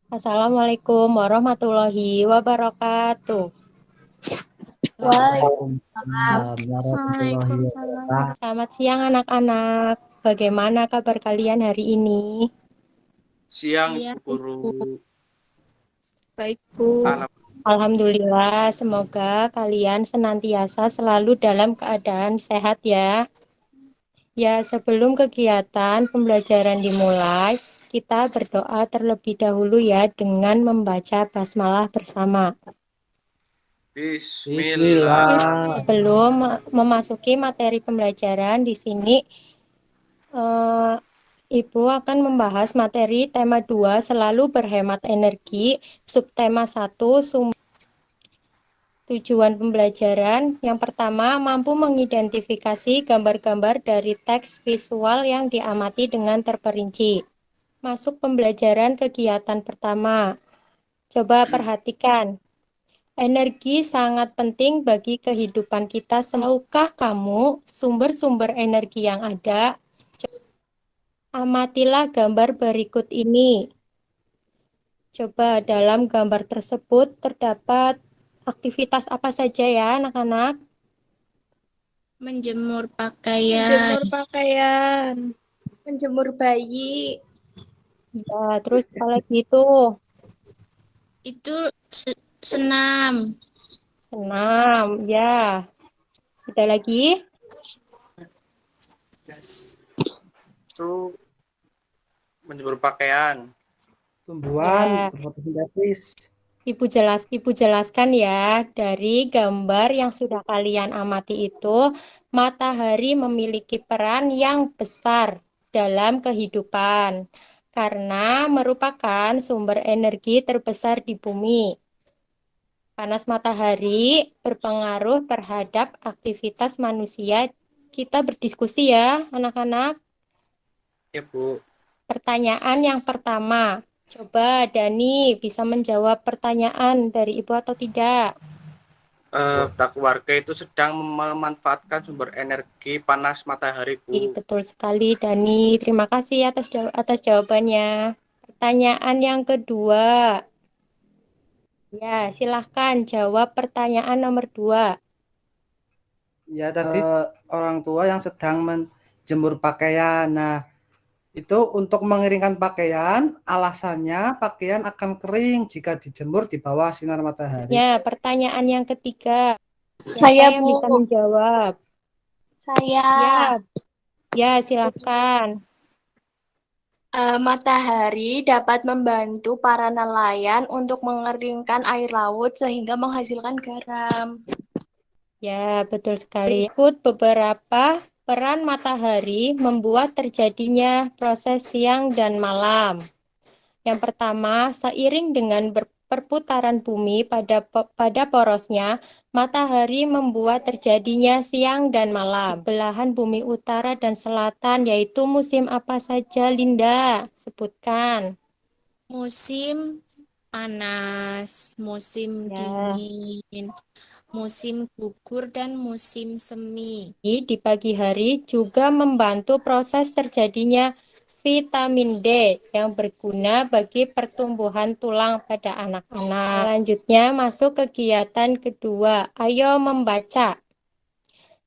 Assalamualaikum warahmatullahi wabarakatuh. Waalaikumsalam. Waalaikumsalam warahmatullahi Waalaikumsalam. wabarakatuh. Selamat siang anak-anak. Bagaimana kabar kalian hari ini? Siang, Iya, Ibu Guru. baik Bu. Alam. Alhamdulillah, semoga kalian senantiasa selalu dalam keadaan sehat ya. Ya, sebelum kegiatan pembelajaran dimulai, kita berdoa terlebih dahulu ya dengan membaca basmalah bersama. Bismillah. Bismillah. Sebelum memasuki materi pembelajaran di sini, eh, Ibu akan membahas materi tema 2 selalu berhemat energi, subtema 1 tujuan pembelajaran. Yang pertama, mampu mengidentifikasi gambar-gambar dari teks visual yang diamati dengan terperinci. Masuk pembelajaran kegiatan pertama. Coba perhatikan. Energi sangat penting bagi kehidupan kita. Tahukah kamu sumber-sumber energi yang ada? Amatilah gambar berikut ini. Coba dalam gambar tersebut terdapat aktivitas apa saja ya anak-anak? Menjemur pakaian. Menjemur pakaian. Menjemur bayi. Ya, terus apa lagi itu? Itu senam. Senam, ya. Ada lagi? Itu menjemur pakaian. Tumbuhan Ya. berfotosintesis. Ibu jelaskan ya, dari gambar yang sudah kalian amati itu, matahari memiliki peran yang besar dalam kehidupan karena merupakan sumber energi terbesar di bumi. Panas matahari berpengaruh terhadap aktivitas manusia. Kita berdiskusi ya, anak-anak. Ya, Bu. Pertanyaan yang pertama. Coba Dani bisa menjawab pertanyaan dari Ibu atau tidak? Tak warga itu sedang memanfaatkan sumber energi panas matahari, Bu. Betul sekali Dani. Terima kasih atas jawabannya. Pertanyaan yang kedua. Ya, silahkan jawab pertanyaan nomor 2. Ya tadi orang tua yang sedang menjemur pakaian. Nah, itu untuk mengeringkan pakaian, alasannya pakaian akan kering jika dijemur di bawah sinar matahari. Ya, pertanyaan yang ketiga. Siapa Saya, yang Bu. bisa menjawab? Saya. Ya, silahkan. Matahari dapat membantu para nelayan untuk mengeringkan air laut sehingga menghasilkan garam. Ya, betul sekali. Ikut beberapa peran matahari membuat terjadinya proses siang dan malam. Yang pertama, seiring dengan perputaran bumi pada porosnya, matahari membuat terjadinya siang dan malam. Belahan bumi utara dan selatan, yaitu musim apa saja, Linda? Sebutkan. Musim panas, musim Ya. dingin, musim gugur, dan musim semi. Di pagi hari juga membantu proses terjadinya vitamin D yang berguna bagi pertumbuhan tulang pada anak-anak. Selanjutnya masuk kegiatan kedua. Ayo membaca.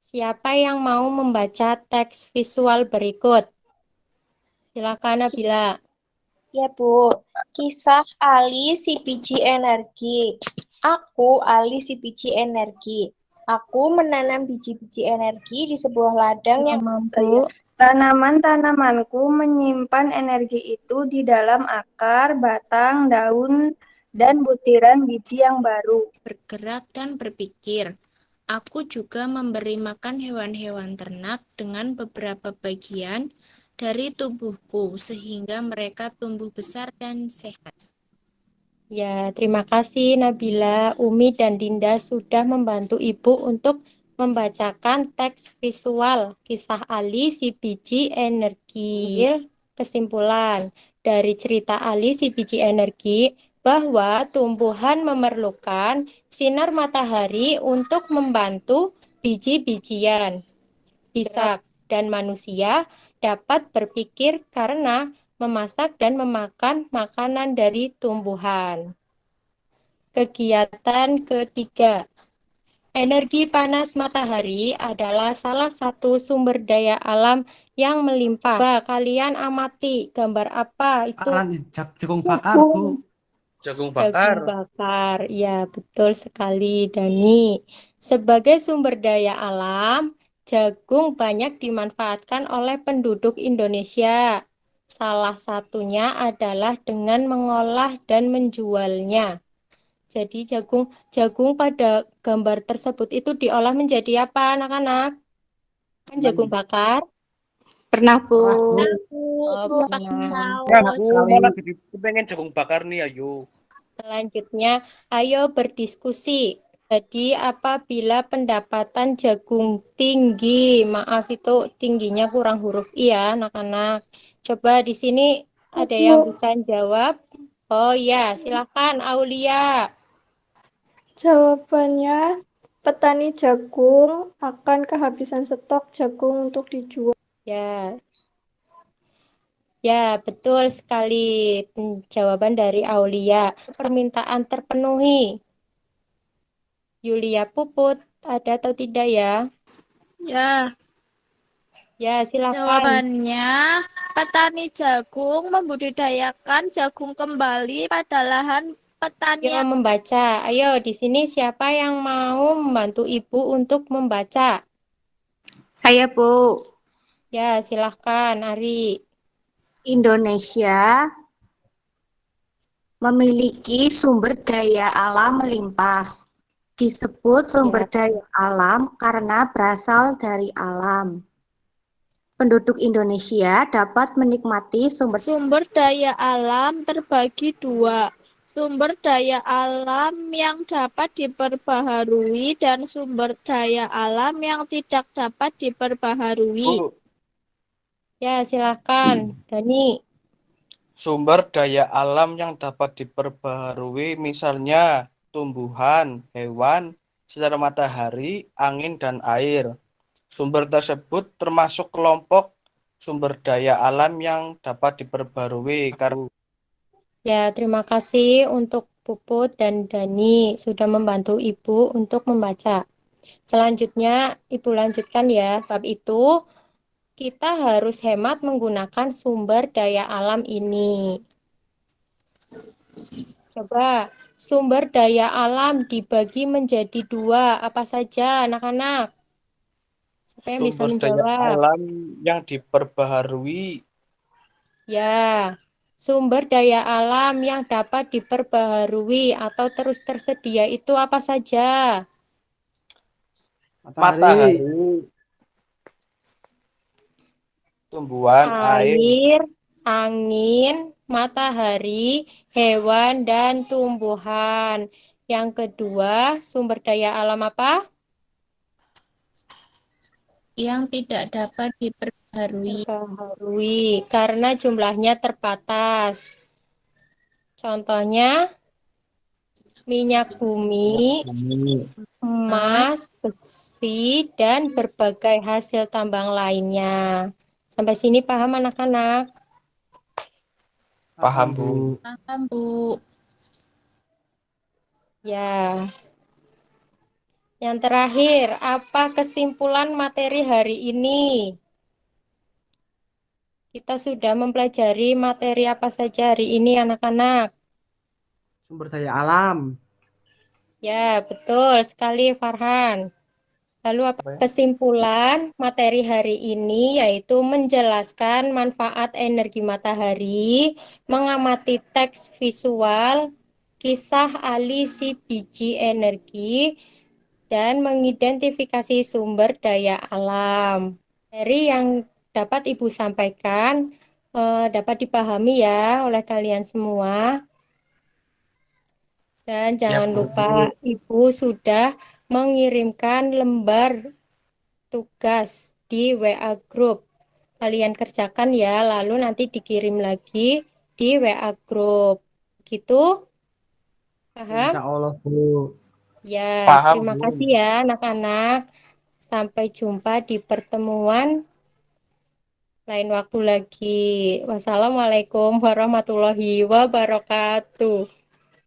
Siapa yang mau membaca teks visual berikut? Silakan Nabila. Ya, Bu. Kisah Ali si biji energi. Aku Ali si biji energi. Aku menanam biji-biji energi di sebuah ladang yang mampu. Tanaman-tanamanku menyimpan energi itu di dalam akar, batang, daun, dan butiran biji yang baru. Bergerak dan berpikir. Aku juga memberi makan hewan-hewan ternak dengan beberapa bagian dari tubuhku sehingga mereka tumbuh besar dan sehat. Ya, terima kasih Nabila, Umi, dan Dinda sudah membantu Ibu untuk membacakan teks visual kisah Ali si biji energi. Kesimpulan dari cerita Ali si biji energi bahwa tumbuhan memerlukan sinar matahari untuk membantu biji-bijian. Bisa dan manusia dapat berpikir karena memasak dan memakan makanan dari tumbuhan. Kegiatan ketiga. Energi panas matahari adalah salah satu sumber daya alam yang melimpah. Coba kalian amati gambar apa itu? Jagung bakar, Bu. Jagung Jagung bakar. bakar. Ya, betul sekali, Dani. Sebagai sumber daya alam, jagung banyak dimanfaatkan oleh penduduk Indonesia. Salah satunya adalah dengan mengolah dan menjualnya. Jadi jagung pada gambar tersebut itu diolah menjadi apa, anak-anak? Kan jagung bakar. Pernah, Bu. Pernah, Bu. Aku Oh, pakai pernah. Ya, saus. aku Sekali. malah jadi pengen jagung bakar nih, ayo. Selanjutnya, ayo berdiskusi. Jadi, apabila pendapatan jagung tinggi, maaf itu tingginya kurang huruf I ya, anak-anak. Coba di sini ada yang bisa jawab. Oh ya, silakan Aulia. Jawabannya, petani jagung akan kehabisan stok jagung untuk dijual. Ya, ya betul sekali. Jawaban dari Aulia. Permintaan terpenuhi. Yulia Puput, ada atau tidak ya? Ya, Ya, silakan. jawabannya petani jagung membudidayakan jagung kembali pada lahan Ayo petani. membaca. Ayo, di sini siapa yang mau membantu Ibu untuk membaca? Saya, Bu. Ya, silahkan, Ari. Indonesia memiliki sumber daya alam melimpah. Disebut sumber Ya. daya alam karena berasal dari alam. Penduduk Indonesia dapat menikmati Sumber daya alam terbagi dua. Sumber daya alam yang dapat diperbaharui dan sumber daya alam yang tidak dapat diperbaharui. Bu, Ya, silahkan, Dani. sumber daya alam yang dapat diperbaharui misalnya tumbuhan, hewan, sinar matahari, angin, dan air. Sumber tersebut termasuk kelompok sumber daya alam yang dapat diperbarui karena Ya, terima kasih untuk Puput dan Dani sudah membantu Ibu untuk membaca. Selanjutnya, Ibu lanjutkan ya. Bab itu, kita harus hemat menggunakan sumber daya alam ini. Coba, sumber daya alam dibagi menjadi dua. Apa saja, anak-anak? Siapa yang bisa sumber daya menjawab? alam yang diperbaharui. Ya, sumber daya alam yang dapat diperbaharui atau terus tersedia itu apa saja? Matahari, tumbuhan, air. Air, angin, matahari, hewan, dan tumbuhan. Yang kedua, sumber daya alam apa? Yang tidak dapat diperbaharui. Diperbaharui, karena jumlahnya terbatas. Contohnya, minyak bumi, emas, besi, dan berbagai hasil tambang lainnya. Sampai sini paham anak-anak? Paham, Bu. Paham, Bu. Ya. Yang terakhir, apa kesimpulan materi hari ini? Kita sudah mempelajari materi apa saja hari ini anak-anak? Sumber daya alam. Ya, betul sekali Farhan. Lalu apa kesimpulan materi hari ini yaitu menjelaskan manfaat energi matahari, mengamati teks visual, kisah ahli si biji energi, dan mengidentifikasi sumber daya alam. Dari yang dapat Ibu sampaikan dapat dipahami ya oleh kalian semua. Dan jangan lupa Ibu sudah mengirimkan lembar tugas di WA Group. Kalian kerjakan ya, lalu nanti dikirim lagi di WA Group. Gitu? Paham? Insya Allah, Bu. Ya, Paham, terima Bu. kasih ya anak-anak. Sampai jumpa di pertemuan lain waktu lagi. Wassalamualaikum warahmatullahi wabarakatuh.